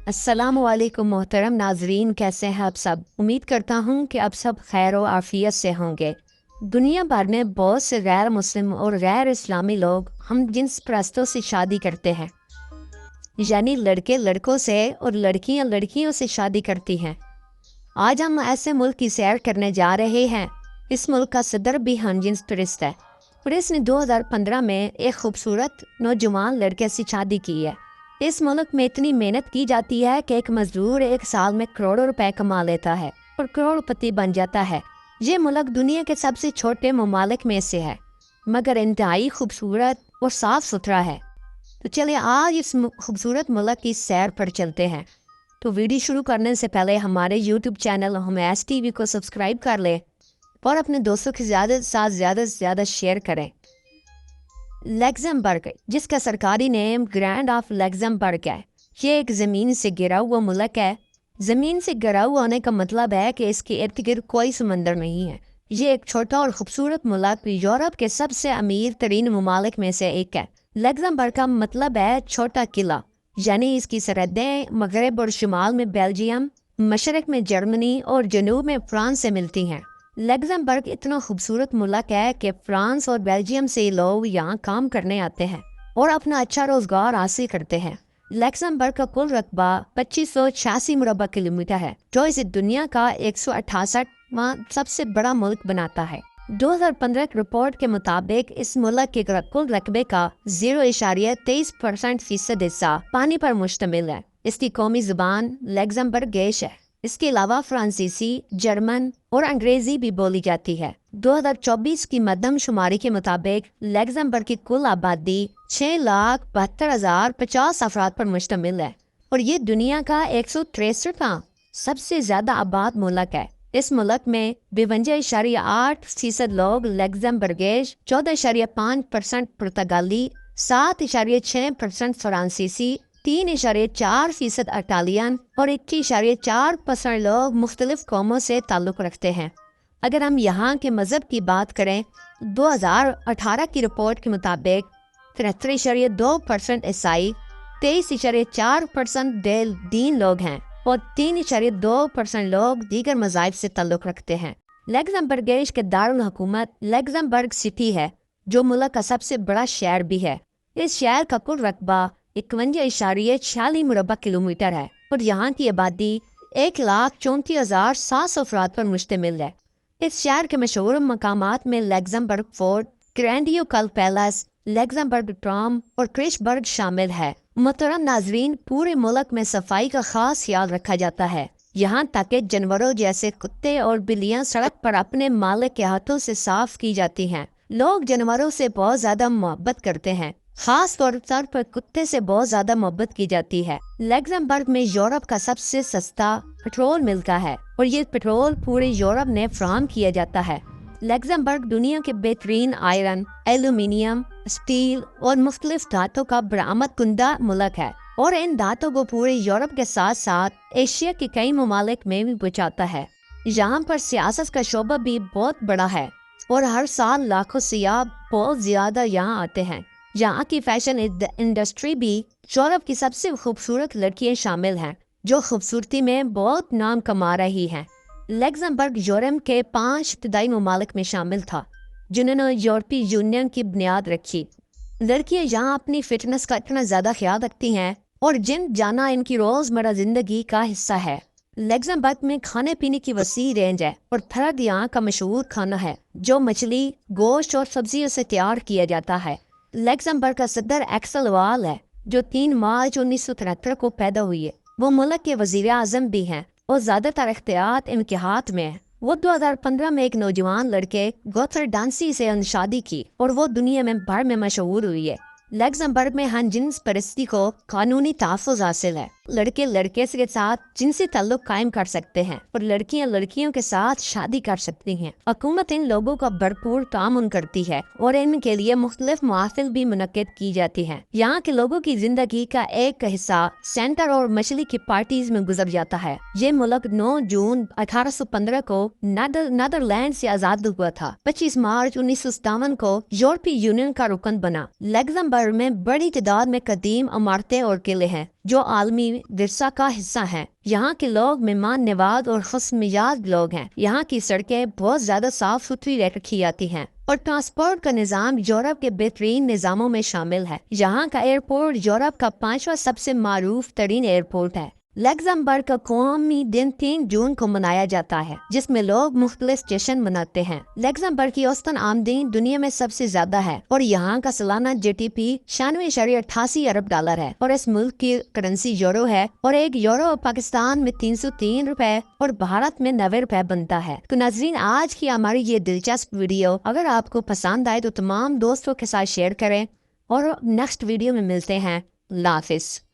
अस्सलाम वालेकुम मोहतरम नाजरीन, कैसे हैं आप सब। उम्मीद करता हूँ कि आप सब खैर और आफियत से होंगे। दुनिया भर में बहुत से गैर मुस्लिम और गैर इस्लामी लोग हम जिन्स परस्तों से शादी करते हैं, यानी लड़के लड़कों से और लड़कियाँ लड़कियों से शादी करती हैं। आज हम ऐसे मुल्क की सैर करने जा रहे हैं। इस मुल्क का सदर भी हम जिन्स परस्त है और इसने 2015 में एक खूबसूरत नौजवान लड़के से शादी की है। इस मुल्क में इतनी मेहनत की जाती है कि एक मजदूर एक साल में करोड़ों रुपए कमा लेता है और करोड़पति बन जाता है। ये मुल्क दुनिया के सबसे छोटे ममालिक में से है, मगर इंतहाई खूबसूरत और साफ सुथरा है। तो चलिए आज इस खूबसूरत मुल्क की सैर पर चलते हैं। तो वीडियो शुरू करने से पहले हमारे यूट्यूब चैनल HMS TV को सब्सक्राइब कर लें और अपने दोस्तों के ज़्यादा से ज़्यादा शेयर करें। लग्जमबर्ग, जिसका सरकारी नेम ग्रैंड ऑफ लग्जमबर्ग है, ये एक ज़मीन से घिरा हुआ मुल्क है। ज़मीन से घिरा हुआ होने का मतलब है कि इसके इर्द गिर्द कोई समंदर नहीं है। ये एक छोटा और ख़ूबसूरत मुल्क यूरोप के सबसे अमीर तरीन ममालिक में से एक है। लग्जमबर्ग का मतलब है छोटा किला, यानी इसकी सरहदें मगरब और शुमाल में बेल्जियम, मशरक में जर्मनी और जनूब में फ्रांस से मिलती हैं। लग्जमबर्ग इतना खूबसूरत मुल्क है कि फ्रांस और बेल्जियम से लोग यहाँ काम करने आते हैं और अपना अच्छा रोजगार हासिल करते हैं। लग्जमबर्ग का कुल रकबा 2586 मुरबा किलोमीटर है, जो इसे दुनिया का 168वां सबसे बड़ा मुल्क बनाता है। 2015 की रिपोर्ट के मुताबिक इस मुल्क के कुल रकबे का 0.23% हिस्सा पानी पर मुश्तमिल है। इसकी कौमी जुबान लग्जमबर्गिश है। इसके अलावा फ्रांसीसी, जर्मन और अंग्रेजी भी बोली जाती है। 2024 की मरदमशुमारी के मुताबिक लग्जमबर्ग की कुल आबादी 6,72,050 अफराद पर मुश्तमिल है और ये दुनिया का 163वां सबसे ज्यादा आबाद मुल्क है। इस मुल्क में 52.8% लोग लग्जमबर्गिश, 14.5% पुर्तगाली, 7.6% फ्रांसीसी, 3.4% इटालियन और 21.4% लोग मुख्तलिफ कौमों से ताल्लुक़ रखते हैं। अगर हम यहाँ के मज़हब की बात करें, 2018 की रिपोर्ट के मुताबिक 73.2% ईसाई, 23.4% दीन लोग हैं और 3.2% लोग दीगर मज़ाहिब से ताल्लुक़ रखते हैं। लग्जमबर्गिश के दारुल हुकूमत लग्जमबर्ग सिटी है, जो मुल्क का सबसे बड़ा शहर भी है। इस शहर का कुल रकबा 51.46 मुरबा किलोमीटर है और यहाँ की आबादी 1,34,700 अफराद पर मुश्तमिल है। इस शहर के मशहूर मकामात में लग्जमबर्ग फोर्ट, ग्रैंडियो कल पैलेस, लग्जमबर्ग ट्राम और क्रिशबर्ग शामिल है। मोहतरम नाजरीन, पूरे मुल्क में सफाई का खास ख्याल रखा जाता है, यहाँ तक कि जानवरों जैसे कुत्ते और बिल्लियाँ सड़क पर अपने मालिक के हाथों से साफ की जाती हैं। लोग जानवरों से बहुत ज्यादा मोहब्बत करते हैं, खास तौर पर कुत्ते से बहुत ज्यादा मोहब्बत की जाती है। लग्जमबर्ग में यूरोप का सबसे सस्ता पेट्रोल मिलता है और ये पेट्रोल पूरे यूरोप में फराहम किया जाता है। लग्जमबर्ग दुनिया के बेहतरीन आयरन, एल्यूमिनियम, स्टील और मुख्तलिफ धातों का बरामद कुंदा मुल्क है और इन धातों को पूरे यूरोप के साथ साथ एशिया के कई ममालिक में भी पहुँचाता है। यहाँ पर सियासत का शोबा भी बहुत बड़ा है और हर साल लाखों सियाह बहुत ज्यादा यहाँ आते हैं। यहाँ की फैशन इंडस्ट्री भी यूरोप की सबसे खूबसूरत लड़कियाँ शामिल हैं, जो खूबसूरती में बहुत नाम कमा रही हैं। लग्जमबर्ग यूरोप के 5 इब्तदाई ममालिक में शामिल था, जिन्होंने यूरोपीय यूनियन की बुनियाद रखी। लड़कियाँ यहाँ अपनी फिटनेस का इतना ज़्यादा ख्याल रखती हैं और जिम जाना इनकी रोज़मर्रा ज़िंदगी का हिस्सा है। लग्जमबर्ग में खाने पीने की वसी रेंज है और फर्द यहाँ का मशहूर खाना है, जो मछली, गोश्त और सब्जियों से तैयार किया जाता है। लग्जमबर्ग का सदर एक्सेल वाल है, जो 3 मार्च 1973 को पैदा हुई है। वो मुल्क के वजीर आज़म भी हैं और ज़्यादातर इख्तियार इनके हाथ में है। वो 2015 में एक नौजवान लड़के गोथर डांसी से शादी की और वो दुनिया में भर में मशहूर हुई है। लग्जमबर्ग में हम जिन्स परस्ती को कानूनी तहफ़्फ़ुज़ हासिल है। लड़के लड़के के साथ जिनसी ताल्लुक कायम कर सकते हैं और लड़कियां लड़कियों के साथ शादी कर सकती हैं। हुकूमत इन लोगों का भरपूर तामुन करती है और इनके लिए मुख्तलिफ महफिल भी मुनक्किद की जाती हैं। यहाँ के लोगों की जिंदगी का एक हिस्सा सेंटर और मछली की पार्टीज में गुजर जाता है। ये मुल्क 9 जून 1815 को नीदरलैंड से आजाद हुआ था। 25 मार्च 1957 को यूरोपीय यूनियन का रुकन बना। लग्जमबर्ग में बड़ी तादाद में कदीम इमारतें और किले हैं, जो आलमी ورثہ کا حصہ ہیں۔ یہاں کے لوگ مہمان نواز اور خوش مزاج لوگ ہیں۔ یہاں کی سڑکیں بہت زیادہ صاف ستھری رکھی جاتی ہیں اور ٹرانسپورٹ کا نظام یورپ کے بہترین نظاموں میں شامل ہے۔ یہاں کا ایئرپورٹ یورپ کا 5واں سب سے معروف ترین ایئرپورٹ ہے۔ لگزمبرگ کا قومی دن 3 جون کو منایا جاتا ہے، جس میں لوگ مختلف جشن مناتے ہیں۔ لگزمبرگ کی اوسطاً آمدنی دنیا میں سب سے زیادہ ہے اور یہاں کا سالانہ جی ڈی پی 96.88 ارب ڈالر ہے اور اس ملک کی کرنسی یورو ہے اور ایک یورو پاکستان میں 303 روپے اور بھارت میں 90 روپے بنتا ہے۔ تو ناظرین، آج کی ہماری یہ دلچسپ ویڈیو اگر آپ کو پسند آئے تو تمام دوستوں کے ساتھ شیئر کریں اور نیکسٹ ویڈیو میں ملتے ہیں۔ اللہ حافظ۔